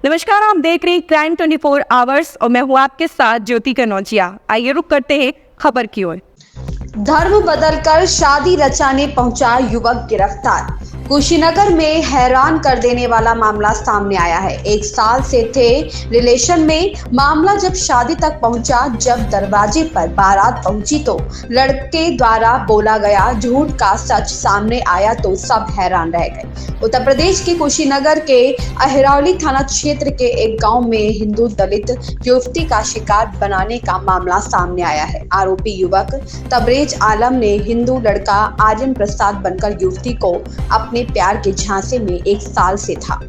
नमस्कार, आप देख रहे हैं क्राइम 24 आवर्स और मैं हूं आपके साथ ज्योति कनौजिया। आइए रुक करते हैं खबर की ओर। धर्म बदलकर शादी रचाने पहुंचा युवक गिरफ्तार। कुशीनगर में हैरान कर देने वाला मामला सामने आया है। 1 साल से थे रिलेशन में, मामला जब शादी तक पहुंचा, जब दरवाजे पर बारात पहुंची तो लड़के द्वारा बोला गया झूठ का सच सामने आया तो सब हैरान रह गए। उत्तर प्रदेश के कुशीनगर के अहिरौली थाना क्षेत्र के एक गांव में हिंदू दलित युवती का शिकार बनाने का मामला सामने आया है। आरोपी युवक तबरेज आलम ने हिंदू लड़का आर्यन प्रसाद बनकर युवती को अपने प्यार के झांसे में 1 साल से था।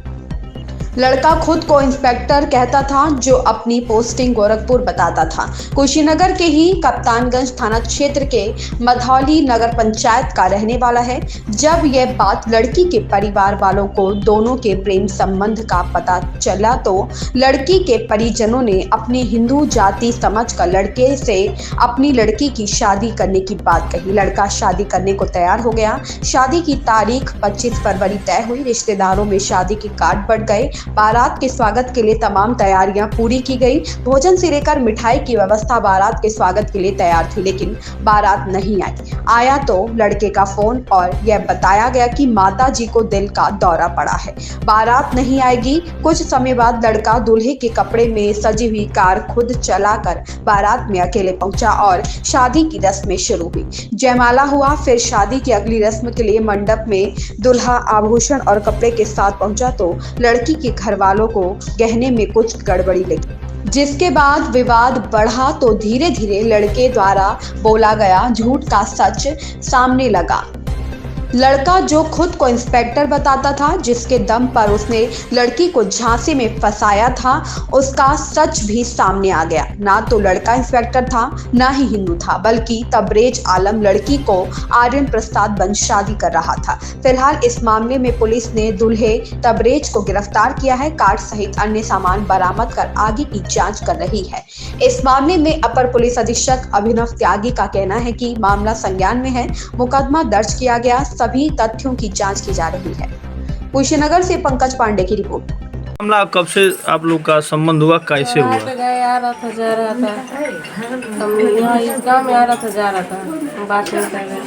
लड़का खुद को इंस्पेक्टर कहता था, जो अपनी पोस्टिंग गोरखपुर बताता था। कुशीनगर के ही कप्तानगंज थाना क्षेत्र के मधौली नगर पंचायत का रहने वाला है। जब यह बात लड़की के परिवार वालों को दोनों के प्रेम संबंध का पता चला तो लड़की के परिजनों ने अपनी हिंदू जाति समझकर लड़के से अपनी लड़की की शादी करने की बात कही। लड़का शादी करने को तैयार हो गया। शादी की तारीख 25 फरवरी तय हुई। रिश्तेदारों में शादी के कार्ड बढ़ गए। बारात के स्वागत के लिए तमाम तैयारियां पूरी की गई। भोजन से लेकर मिठाई की व्यवस्था बारात के स्वागत के लिए तैयार थी, लेकिन बारात नहीं आई। आया तो लड़के का फोन और यह बताया गया कि माता जी को दिल का दौरा पड़ा है, बारात नहीं आएगी। कुछ समय बाद लड़का दूल्हे के कपड़े में सजी हुई कार खुद चलाकर बारात में अकेले पहुंचा और शादी की रस्में शुरू हुई। जयमाला हुआ, फिर शादी की अगली रस्म के लिए मंडप में दुल्हा आभूषण और कपड़े के साथ पहुंचा तो लड़की के घर वालों को गहने में कुछ गड़बड़ी लगी, जिसके बाद विवाद बढ़ा तो धीरे धीरे लड़के द्वारा बोला गया झूठ का सच सामने लगा। लड़का जो खुद को इंस्पेक्टर बताता था, जिसके दम पर उसने लड़की को झांसे में फंसाया था, उसका सच भी सामने आ गया। ना तो लड़का इंस्पेक्टर था, ना ही हिंदू था, बल्कि तबरेज आलम लड़की को आर्यन प्रसाद बन शादी कर रहा था। फिलहाल इस मामले में पुलिस ने दूल्हे तबरेज को गिरफ्तार किया है। कार्ड सहित अन्य सामान बरामद कर आगे की जांच कर रही है। इस मामले में अपर पुलिस अधीक्षक अभिनव त्यागी का कहना है कि मामला संज्ञान में है, मुकदमा दर्ज किया गया, सभी तथ्यों की जांच की जा रही है। कुशीनगर से पंकज पांडे की रिपोर्ट। मामला कब से आप लोग का संबंध हुआ, कैसे हुआ? आ रहा था, जा रहा था, हम यहाँ इस गाँव में आ रहा था, जा रहा था, बात नहीं कर रहे थे।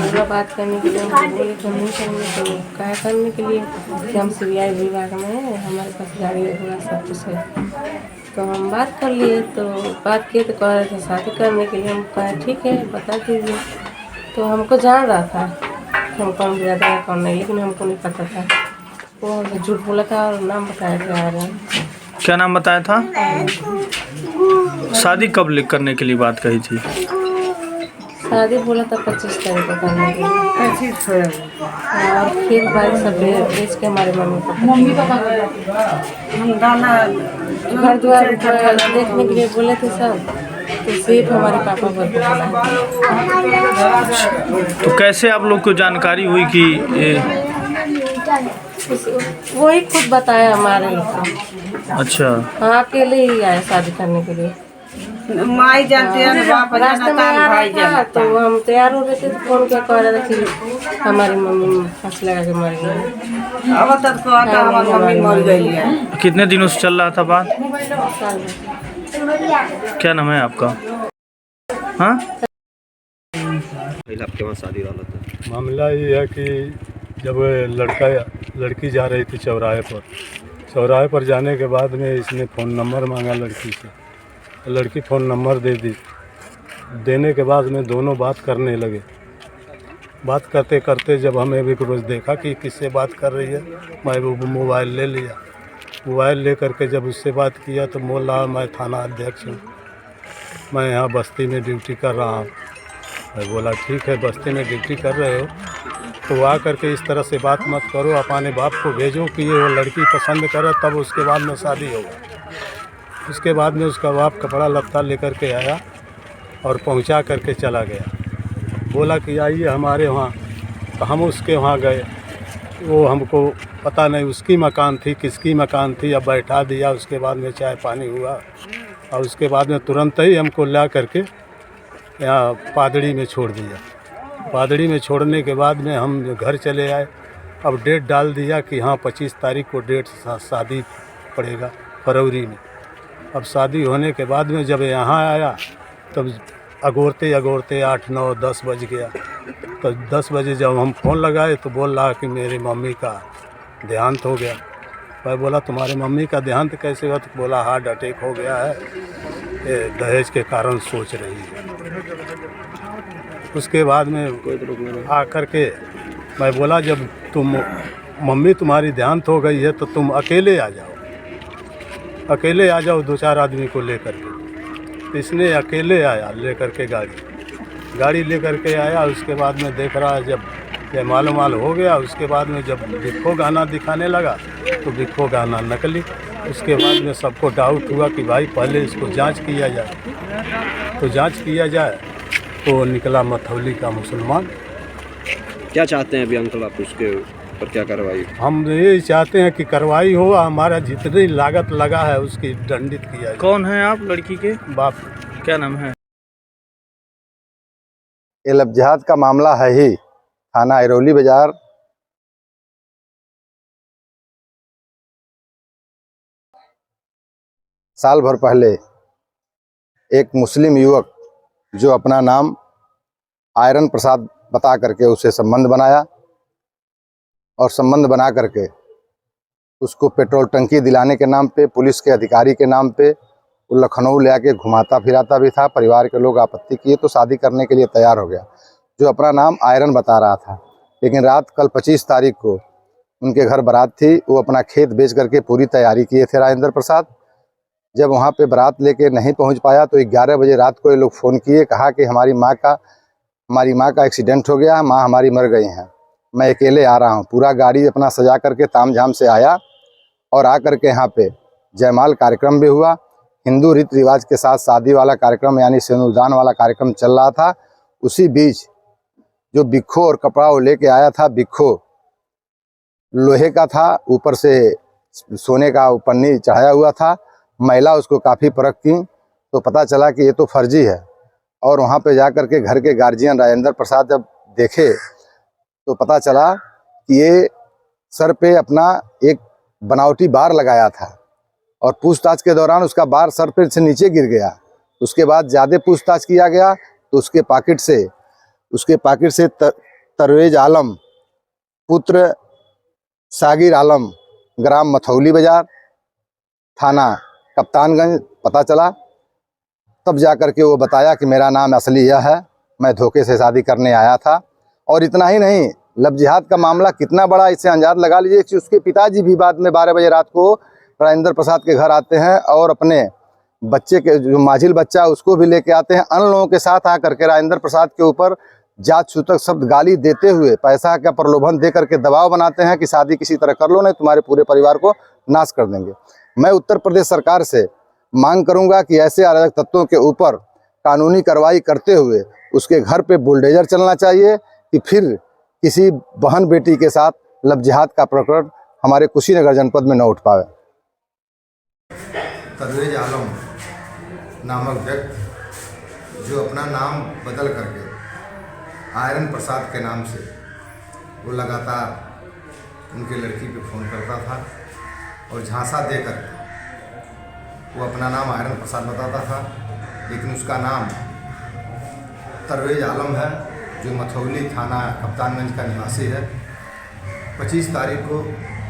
पूरा बात करने के लिए हम बोले तो नहीं करेंगे, तो क्या करने के लिए कि हम CBI विभाग में हैं, हमारे पास गाड़ी घोड़ा सब कुछ है। तो हम बात कर लिए, तो बात किए तो कह रहे थे शादी करने के लिए। हम कहा ठीक है, बता दीजिए। तो हमको जान रहा था कि हम कौन ज़्यादा है कौन नहीं, लेकिन हमको नहीं पता था। वो हमसे झूठ बोला था और नाम बताया था आर्यन। क्या नाम बताया था? शादी कब करने के लिए बात कही थी? शादी बोला था 25 तारीख को करने के लिए। और खेत बाड़ी सब बेच के हमारे मम्मी पापा घर द्वार देखने के लिए बोले थे सब, तो सिर्फ हमारे पापा को बोला। तो कैसे आप लोग को जानकारी हुई कि वही खुद बताया हमारे लोग। अच्छा, हाँ, अकेले ही आए शादी करने के लिए। माई जानते हैं, बाप रास्ते में आ रहा था तो हम तैयार हो गए थे, तो फोन किया, कह रहा था कि हमारी मम्मी फांसी लगा के मर गई। अब तक तो आता हमारी मम्मी मर गई है। कितने दिनों से चल रहा था बात? साल में। क्या नाम है आपका? हाँ, आपके वहाँ शादी वाला था? मामला ये है कि जब लड़की जा रही थी चौराहे पर जाने के बाद में इसने फ़ोन नंबर मांगा लड़की से। लड़की फ़ोन नंबर दे दी। देने के बाद में दोनों बात करने लगे। बात करते करते जब हमें भी कुछ देखा कि किससे बात कर रही है, मैं वो मोबाइल ले लिया। मोबाइल ले करके जब उससे बात किया तो बोल रहा मैं थाना अध्यक्ष हूँ, मैं यहाँ बस्ती में ड्यूटी कर रहा हूँ। मैं बोला ठीक है, बस्ती में ड्यूटी कर रहे हो तो आ करके इस तरह से बात मत करो, अपने बाप को भेजो कि ये वो लड़की पसंद करे, तब उसके बाद में शादी होगा। उसके बाद में उसका बाप कपड़ा लत्ता लेकर के आया और पहुंचा करके चला गया। बोला कि आइए हमारे वहाँ, तो हम उसके वहाँ गए। वो हमको पता नहीं उसकी मकान थी किसकी मकान थी, अब बैठा दिया। उसके बाद में चाय पानी हुआ और उसके बाद में तुरंत ही हमको ला करके यहाँ पादड़ी में छोड़ दिया। पादड़ी में छोड़ने के बाद में हम घर चले आए। अब डेट डाल दिया कि हाँ 25 तारीख को डेट शादी पड़ेगा फरवरी में। अब शादी होने के बाद में जब यहाँ आया तब अगोरते अगोरते 8, 9, 10 बज गया। तो 10 बजे जब हम फ़ोन लगाए तो बोल रहा कि मेरी मम्मी का देहांत हो गया। मैं बोला तुम्हारी मम्मी का देहांत कैसे हुआ? तो बोला हार्ट अटैक हो गया है, ये दहेज के कारण सोच रही है। उसके बाद में आकर के मैं बोला जब मम्मी तुम्हारी देहांत हो गई है तो तुम अकेले आ जाओ, अकेले आ जाओ 2-4 आदमी को लेकर के। तो इसने अकेले आया लेकर के गाड़ी लेकर के आया। उसके बाद में देख रहा है जब ये माल हो गया। उसके बाद में जब बिक्खो गाना दिखाने लगा तो बिक्खो गाना नकली। उसके बाद में सबको डाउट हुआ कि भाई पहले इसको जांच किया जाए। तो जांच किया जाए तो निकला मथौली का मुसलमान। क्या चाहते हैं अभी अंकल आप उसके ऊपर क्या कार्रवाई? हम ये चाहते हैं कि कार्रवाई हो, हमारा जितनी लागत लगा है उसकी दंडित किया जाए। कौन है आप लड़की के बाप? क्या नाम है? ये लव जिहाद का मामला है ही थाना अरौली बाजार। साल भर पहले एक मुस्लिम युवक जो अपना नाम आयरन प्रसाद बता करके उसे संबंध बनाया और संबंध बना करके उसको पेट्रोल टंकी दिलाने के नाम पे, पुलिस के अधिकारी के नाम पे वो लखनऊ ले आके घुमाता फिराता भी था। परिवार के लोग आपत्ति किए तो शादी करने के लिए तैयार हो गया, जो अपना नाम आयरन बता रहा था। लेकिन रात कल 25 तारीख को उनके घर बारात थी। वो अपना खेत बेच करके पूरी तैयारी किए थे राजेंद्र प्रसाद। जब वहाँ पे बारात लेके नहीं पहुँच पाया तो 11 बजे रात को ये लोग फ़ोन किए, कहा कि हमारी माँ का एक्सीडेंट हो गया, माँ हमारी मर गई हैं, मैं अकेले आ रहा हूँ। पूरा गाड़ी अपना सजा करके तामझाम से आया और आ करके यहाँ पे जयमाल कार्यक्रम भी हुआ। हिंदू रीति रिवाज के साथ शादी वाला कार्यक्रम यानी सिंदूरदान वाला कार्यक्रम चल रहा था। उसी बीच जो बिक्खो और कपड़ा वो लेके आया था, बिक्खो लोहे का था, ऊपर से सोने का पन्नी चढ़ाया हुआ था। महिला उसको काफ़ी परख की तो पता चला कि ये तो फर्जी है। और वहाँ पे जा कर के घर के गार्जियन राजेंद्र प्रसाद जब देखे तो पता चला कि ये सर पे अपना एक बनावटी बार लगाया था और पूछताछ के दौरान उसका बार सर पे से नीचे गिर गया। उसके बाद ज़्यादा पूछताछ किया गया तो उसके पाकिट से तरवेज आलम पुत्र सागिर आलम, ग्राम मथौली बाजार, थाना कप्तानगंज पता चला। तब जा कर के वो बताया कि मेरा नाम असली यह है, मैं धोखे से शादी करने आया था। और इतना ही नहीं, लव जिहाद का मामला कितना बड़ा इससे अंदाज लगा लीजिए कि उसके पिताजी भी बाद में 12 बजे रात को राजेंद्र प्रसाद के घर आते हैं और अपने बच्चे के जो माजिल बच्चा उसको भी लेके आते हैं। अन्य लोगों के साथ आकर के राजेंद्र प्रसाद के ऊपर जात सूचक शब्द गाली देते हुए पैसा का प्रलोभन दे करके दबाव बनाते हैं कि शादी किसी तरह कर लो, नहीं तुम्हारे पूरे परिवार को नाश कर देंगे। मैं उत्तर प्रदेश सरकार से मांग करूंगा कि ऐसे अराजक तत्वों के ऊपर कानूनी कार्रवाई करते हुए उसके घर पे बुलडोजर चलना चाहिए कि फिर किसी बहन बेटी के साथ लव जिहाद का प्रकरण हमारे कुशीनगर जनपद में न उठ पावे। तरवेज आलम नामक व्यक्ति जो अपना नाम बदल करके आयरन प्रसाद के नाम से वो लगातार उनके लड़की पे फ़ोन करता था और झांसा दे करके वो अपना नाम आयरन प्रसाद बताता था, लेकिन उसका नाम तरवेज आलम है जो मथौली थाना कप्तानगंज का निवासी है। 25 तारीख को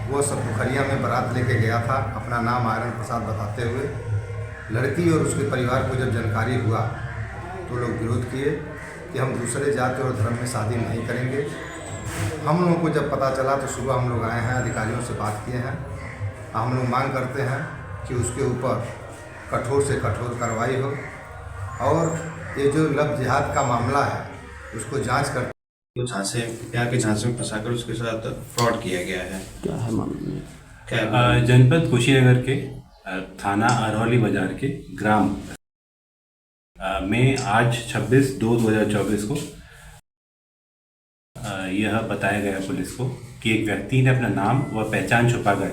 वो सब पोखरिया में बारात लेके गया था अपना नाम आयरन प्रसाद बताते हुए। लड़की और उसके परिवार को जब जानकारी हुआ तो लोग विरोध किए कि हम दूसरे जाति और धर्म में शादी नहीं करेंगे। हम लोगों को जब पता चला तो सुबह हम लोग आए हैं, अधिकारियों से बात किए हैं। हम लोग मांग करते हैं कि उसके ऊपर कठोर से कठोर कार्रवाई हो और ये जो लव जिहाद का मामला है उसको जांच कर यहाँ के झांसे में फंसाकर उसके साथ फ्रॉड किया गया है। क्या है मामले में? क्या जनपद कुशीनगर के थाना अरौली बाजार के ग्राम में आज 26/2/2024 को यह बताया गया पुलिस को कि एक व्यक्ति ने अपना नाम व पहचान छुपाकर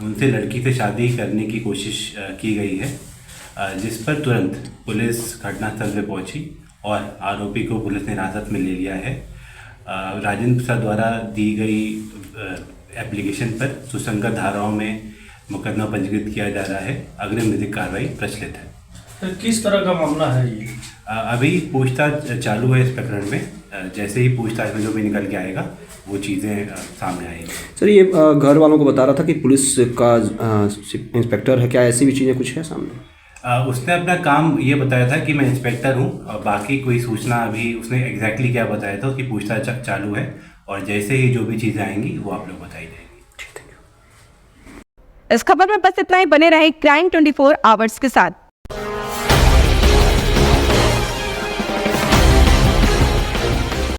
उनसे लड़की से शादी करने की कोशिश की गई है, जिस पर तुरंत पुलिस घटनास्थल पर पहुंची और आरोपी को पुलिस ने हिरासत में ले लिया है। राजेंद्र प्रसाद द्वारा दी गई एप्लीकेशन पर सुसंगत धाराओं में मुकदमा पंजीकृत किया जा रहा है। अग्रिम विधिक कार्रवाई प्रचलित है। सर किस तरह का मामला है ये? अभी पूछताछ चालू है इस प्रकरण में। जैसे ही पूछताछ में जो भी निकल के आएगा वो चीज़ें सामने आएंगी। सर ये घर वालों को बता रहा था कि पुलिस का इंस्पेक्टर है, क्या ऐसी भी चीज़ें कुछ है सामने? उसने अपना काम ये बताया था कि मैं इंस्पेक्टर हूँ, और बाकी कोई सूचना अभी उसने एग्जैक्टली क्या बताया था उसकी पूछताछ चालू है, और जैसे ही जो भी चीज़ें आएंगी वो आप लोग बताई जाएंगी। इस खबर में बस इतना ही। बने रहे क्राइम 24 आवर्स के साथ।